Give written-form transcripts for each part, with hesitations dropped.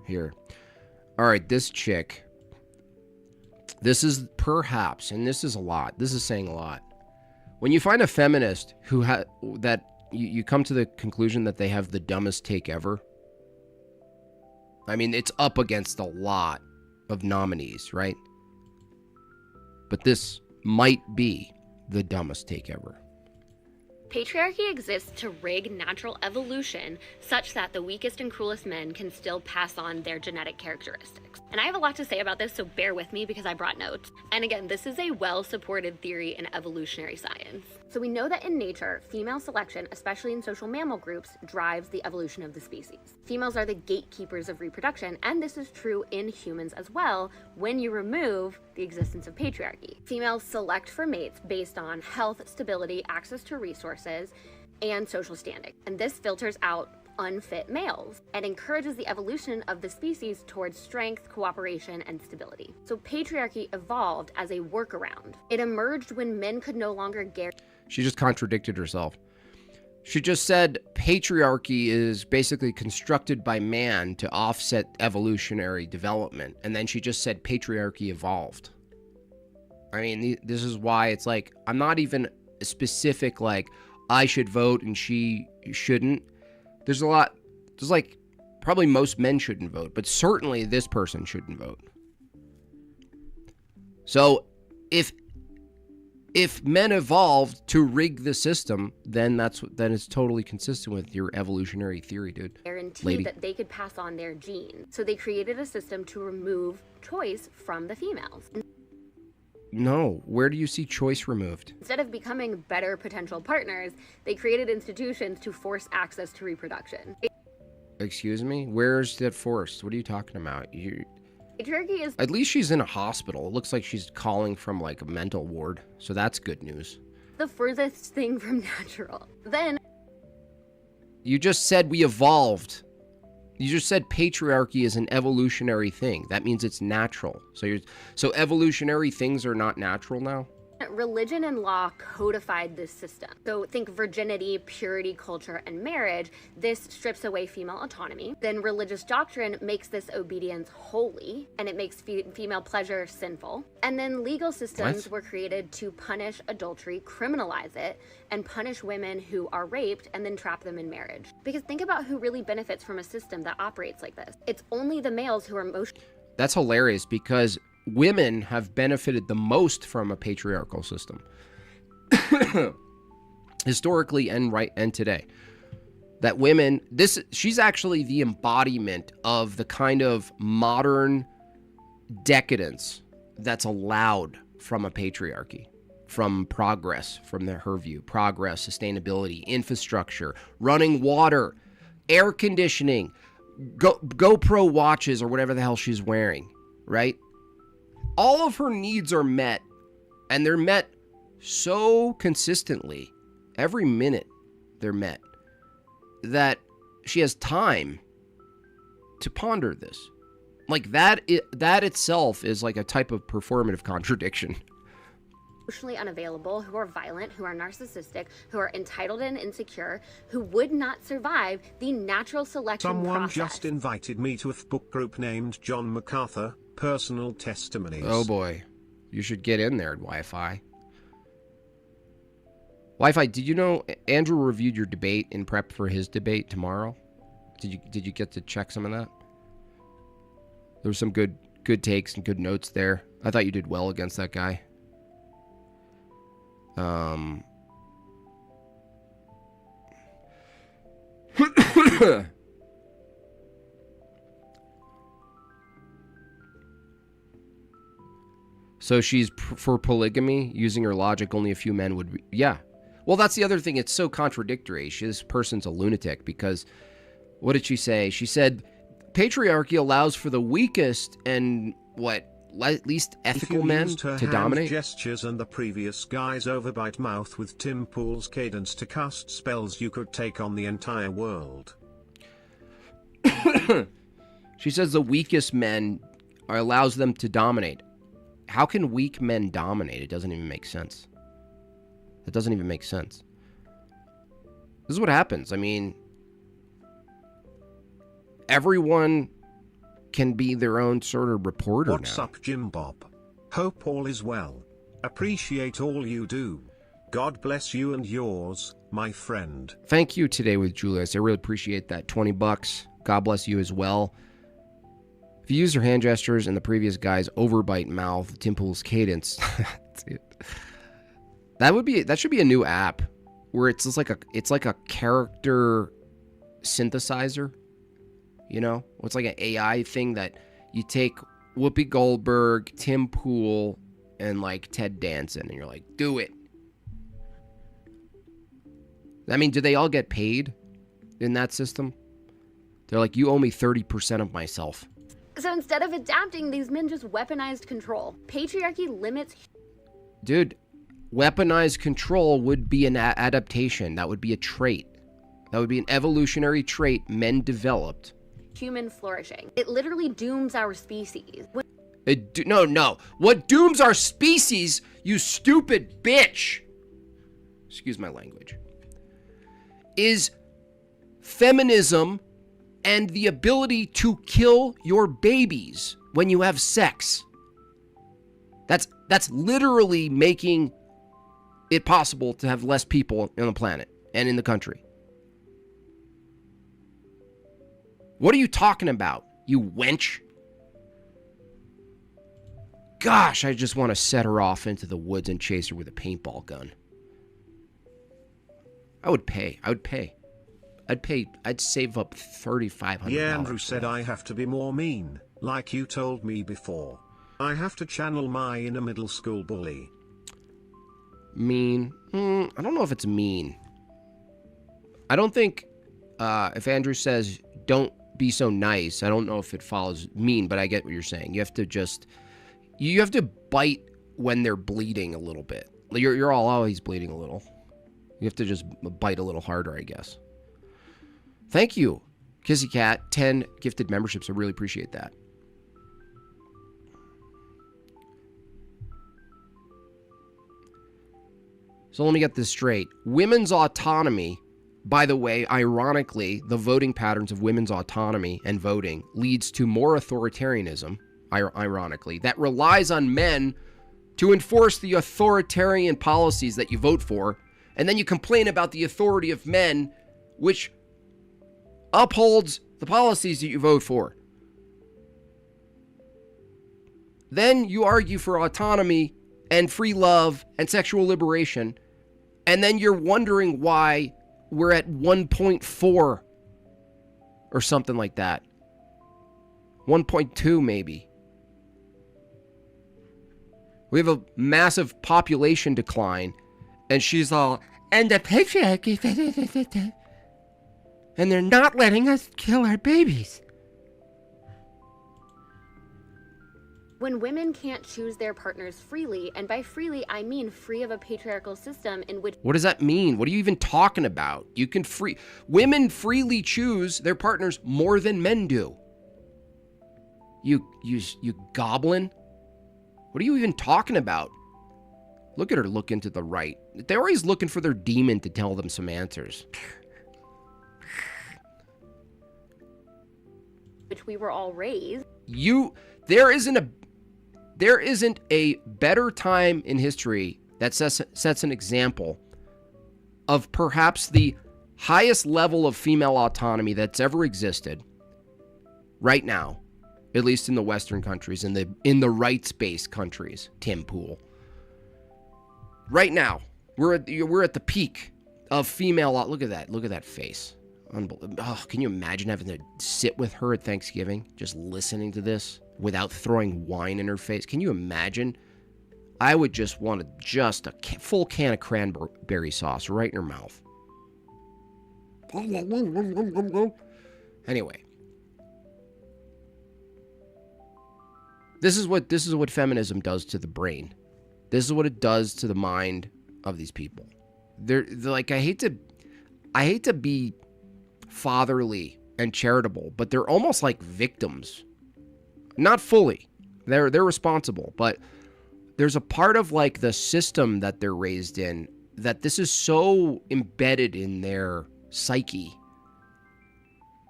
here. All right, this chick. This is perhaps, and this is a lot. This is saying a lot. When you find a feminist who you come to the conclusion that they have the dumbest take ever. I mean, it's up against a lot of nominees, right? But this might be the dumbest take ever. Patriarchy exists to rig natural evolution such that the weakest and cruelest men can still pass on their genetic characteristics. And I have a lot to say about this, so bear with me because I brought notes. And again, this is a well-supported theory in evolutionary science. So we know that in nature, female selection, especially in social mammal groups, drives the evolution of the species. Females are the gatekeepers of reproduction, and this is true in humans as well when you remove the existence of patriarchy. Females select for mates based on health, stability, access to resources, and social standing. And this filters out unfit males and encourages the evolution of the species towards strength, cooperation, and stability. So patriarchy evolved as a workaround. It emerged when men could no longer guarantee. She just contradicted herself. She just said patriarchy is basically constructed by man to offset evolutionary development. And then she just said patriarchy evolved. I mean, this is why it's like, I'm not even specific, like, I should vote and she shouldn't. There's like, probably most men shouldn't vote, but certainly this person shouldn't vote. So if men evolved to rig the system, then it's totally consistent with your evolutionary theory, dude. Guaranteed that they could pass on their genes. So they created a system to remove choice from the females. No, where do you see choice removed? Instead of becoming better potential partners, they created institutions to force access to reproduction. Excuse me? Where's that forced? What are you talking about? Patriarchy is... At least she's in a hospital. It looks like she's calling from like a mental ward. So that's good news. The furthest thing from natural. Then... You just said we evolved. You just said patriarchy is an evolutionary thing. That means it's natural. So evolutionary things are not natural now? Religion and law codified this system. So think virginity, purity, culture, and marriage. This strips away female autonomy. Then religious doctrine makes this obedience holy, and it makes female pleasure sinful. And then legal systems were created to punish adultery, criminalize it, and punish women who are raped and then trap them in marriage. Because think about who really benefits from a system that operates like this. It's only the males who are emotionally... That's hilarious because women have benefited the most from a patriarchal system. Historically and today. That women, she's actually the embodiment of the kind of modern decadence that's allowed from a patriarchy, from progress, from her view. Progress, sustainability, infrastructure, running water, air conditioning, GoPro watches or whatever the hell she's wearing, right? All of her needs are met, and they're met so consistently. Every minute they're met, that she has time to ponder this. Like that itself is like a type of performative contradiction. Emotionally unavailable, who are violent, who are narcissistic, who are entitled and insecure, who would not survive the natural selection process. Someone just invited me to a book group named John MacArthur, Personal Testimonies. Oh boy, you should get in there, Wi-Fi. Wi-Fi, did you know Andrew reviewed your debate in prep for his debate tomorrow? Did you get to check some of that? There were some good takes and good notes there. I thought you did well against that guy. So she's for polygamy, using her logic, only a few men would be, yeah. Well, that's the other thing. It's so contradictory. This person's a lunatic because what did she say? She said patriarchy allows for the weakest and least ethical men to dominate. Gestures and the previous guy's overbite mouth with Tim Pool's cadence to cast spells, you could take on the entire world. She says the weakest men allows them to dominate. How can weak men dominate? It doesn't even make sense. It doesn't even make sense. This is what happens. I mean, everyone can be their own sort of reporter What's now. up, Jimbob? Hope all is well. Appreciate all you do. God bless you and yours, my friend. Thank you today with Julius. I really appreciate that. $20. God bless you as well. If you use your hand gestures in the previous guy's overbite mouth, Tim Pool's cadence, dude, that should be a new app where it's just like a character synthesizer. You know, it's like an AI thing that you take Whoopi Goldberg, Tim Pool, and like Ted Danson, and you're like, do it. I mean, do they all get paid in that system? They're like, you owe me 30% of myself. So instead of adapting, these men just weaponized control. Patriarchy limits... Dude, weaponized control would be an adaptation. That would be a trait. That would be an evolutionary trait men developed. Human flourishing. It literally dooms our species. No. What dooms our species, you stupid bitch, excuse my language, is feminism and the ability to kill your babies when you have sex. That's literally making it possible to have less people on the planet and in the country. What are you talking about, you wench? Gosh, I just want to set her off into the woods and chase her with a paintball gun. I would pay. I'd save up $3,500. Yeah, Andrew said I have to be more mean, like you told me before. I have to channel my inner middle school bully. Mean? I don't know if it's mean. I don't think if Andrew says don't be so nice, I don't know if it follows mean, but I get what you're saying. You have to bite when they're bleeding a little bit. You're all, oh, he's bleeding a little. You have to just bite a little harder, I guess. Thank you, Kissy Cat. 10 gifted memberships. I really appreciate that. So let me get this straight. Women's autonomy, by the way, ironically, the voting patterns of women's autonomy and voting leads to more authoritarianism, ironically, that relies on men to enforce the authoritarian policies that you vote for, and then you complain about the authority of men, which upholds the policies that you vote for. Then you argue for autonomy and free love and sexual liberation, and then you're wondering why we're at 1.4 or something like that. 1.2 maybe. We have a massive population decline, and she's all, and the patriarchy, and they're not letting us kill our babies. When women can't choose their partners freely, and by freely, I mean free of a patriarchal system in which... What does that mean? What are you even talking about? Women freely choose their partners more than men do. You goblin. What are you even talking about? Look at her looking to the right. They're always looking for their demon to tell them some answers. Which we were all raised. There isn't a better time in history that sets an example of perhaps the highest level of female autonomy that's ever existed right now, at least in the Western countries, in the rights-based countries, Tim Pool. Right now, we're at the peak of female. Look at that face. Oh, can you imagine having to sit with her at Thanksgiving, just listening to this without throwing wine in her face? Can you imagine? I would just want a full can of cranberry sauce right in her mouth. Anyway, this is what feminism does to the brain. This is what it does to the mind of these people. They're like, I hate to be fatherly and charitable, but they're almost like victims. Not fully. They're responsible, but there's a part of like the system that they're raised in that this is so embedded in their psyche.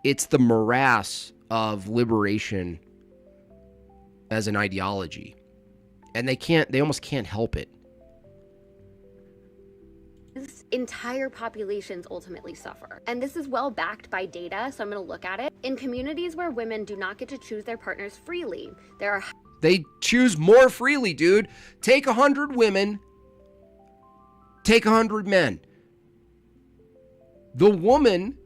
It's the morass of liberation as an ideology. And they almost can't help it. Entire populations ultimately suffer. And this is well backed by data, so I'm going to look at it. In communities where women do not get to choose their partners freely, they choose more freely, dude. Take 100 women, take 100 men. The woman,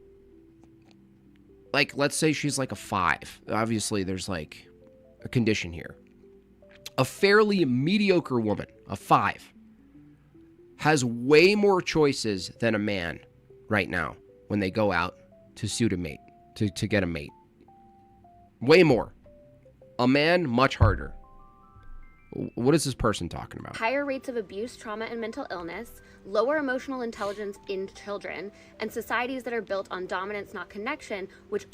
like, let's say she's like a 5. Obviously, there's like a condition here. A fairly mediocre woman, a 5, has way more choices than a man right now when they go out to suit a mate, to get a mate. Way more. A man, much harder. What is this person talking about? Higher rates of abuse, trauma, and mental illness, lower emotional intelligence in children, and societies that are built on dominance, not connection, which...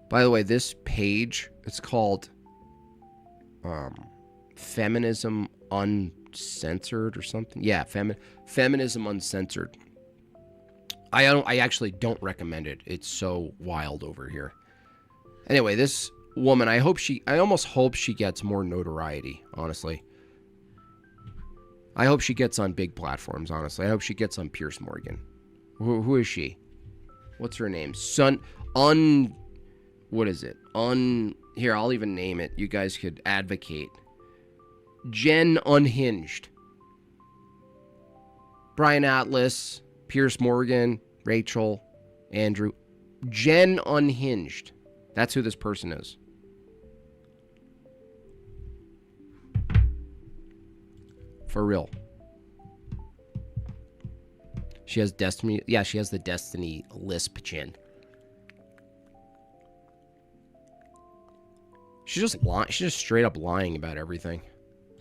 By the way, this page, it's called Feminism Uncensored or something. Yeah, Feminism Uncensored. I actually don't recommend it. It's so wild over here. Anyway, this woman, I almost hope she gets more notoriety, honestly. I hope she gets on big platforms, honestly. I hope she gets on Piers Morgan. Who is she? What's her name? What is it? Here, I'll even name it. You guys could advocate. Jen Unhinged. Brian Atlas, Piers Morgan, Rachel, Andrew. Jen Unhinged. That's who this person is. For real. She has Destiny. Yeah, she has the Destiny lisp chin. She's just straight up lying about everything.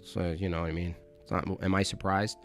So, you know what I mean? It's not, am I surprised?